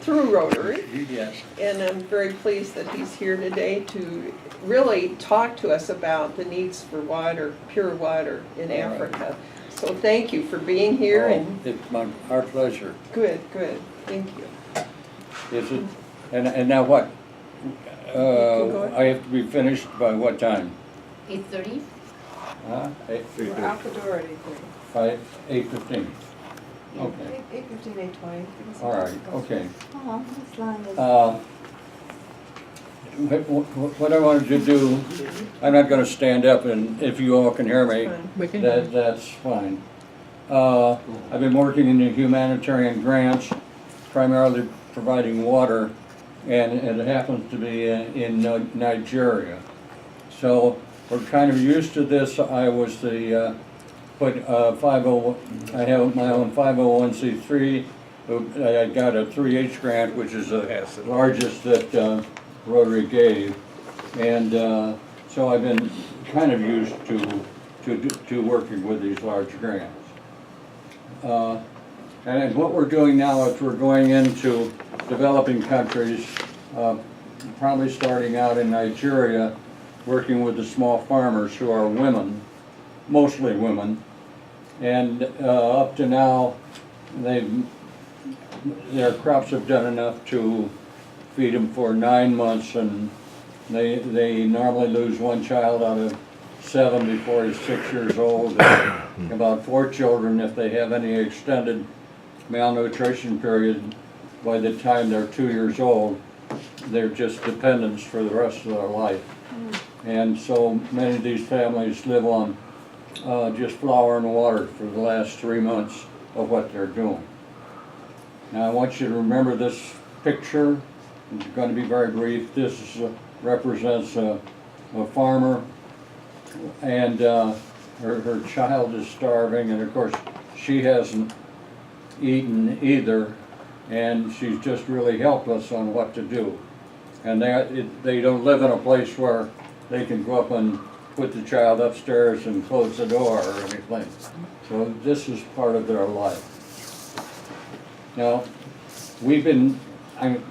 through Rotary. Yes. And I'm very pleased that he's here today to really talk to us about the needs for water, pure water in Africa. So thank you for being here, and It's our pleasure. good, thank you. Is it? And now what? go ahead. I have to be finished by what time? 8:30? Huh? We're out the door at 8:30. 8:15. Okay. 8:15, 8:20. All right. Okay. Oh, as long as... What I wanted to do, I'm not going to stand up, and if you all can hear me, that's fine. I've been working in the humanitarian grants, primarily providing water, and it happens to be in Nigeria. So we're kind of used to this. I was the I have my own 501c3. I got a 3H grant, which is the largest that Rotary gave, and so I've been kind of used to working with these large grants. And what we're doing now is we're going into developing countries, probably starting out in Nigeria, working with the small farmers who are women, mostly women, and up to now their crops have done enough to feed them for 9 months, and they normally lose one child out of 7 before he's 6 years old, and about 4 children if they have any extended malnutrition period. By the time they're 2 years old, they're just dependents for the rest of their life. And so many of these families live on just flour and water for the last 3 months of what they're doing. Now I want you to remember this picture. It's going to be very brief. This represents a farmer, and her child is starving, and of course she hasn't eaten either, and she's just really helpless on what to do. And they don't live in a place where they can go up and put the child upstairs and close the door or anything. So this is part of their life. Now, I'm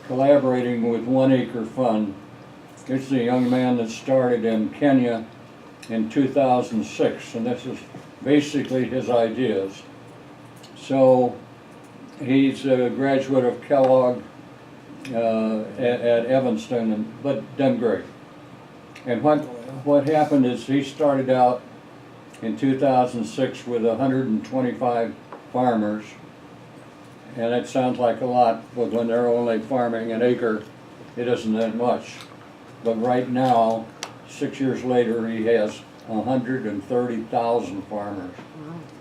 collaborating with 1 Acre Fund. It's a young man that started in Kenya in 2006, and this is basically his ideas. So he's a graduate of Kellogg at Evanston, but done great. And what happened is he started out in 2006 with 125 farmers, and it sounds like a lot, but when they're only farming an acre, it isn't that much. But right now, 6 years later, he has 130,000 farmers.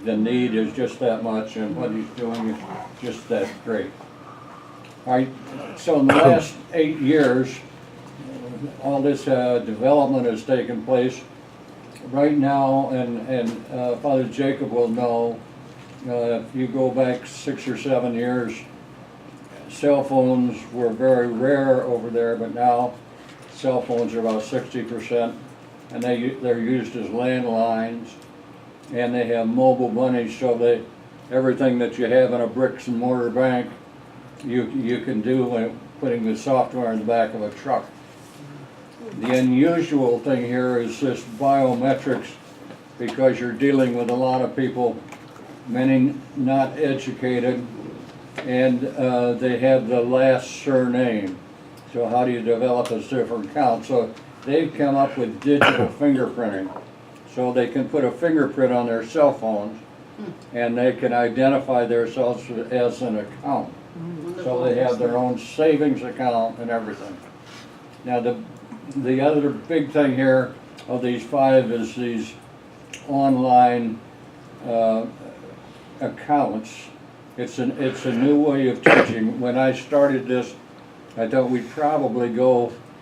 The need is just that much, and what he's doing is just that great. All right, so in the last 8 years, all this development has taken place. Right now, and Father Jacob will know, if you go back 6 or 7 years, cell phones were very rare over there, but now cell phones are about 60%, and they're used as landlines, and they have mobile money, so everything that you have in a bricks and mortar bank, you can do when putting the software in the back of a truck. The unusual thing here is this biometrics, because you're dealing with a lot of people, many not educated, and they have the last surname. So how do you develop a different count? So they've come up with digital fingerprinting. So they can put a fingerprint on their cell phones, and they can identify themselves as an account. So they have their own savings account and everything. Now the other big thing here of these 5 is these online accounts. It's a new way of teaching. When I started this, I thought we'd probably go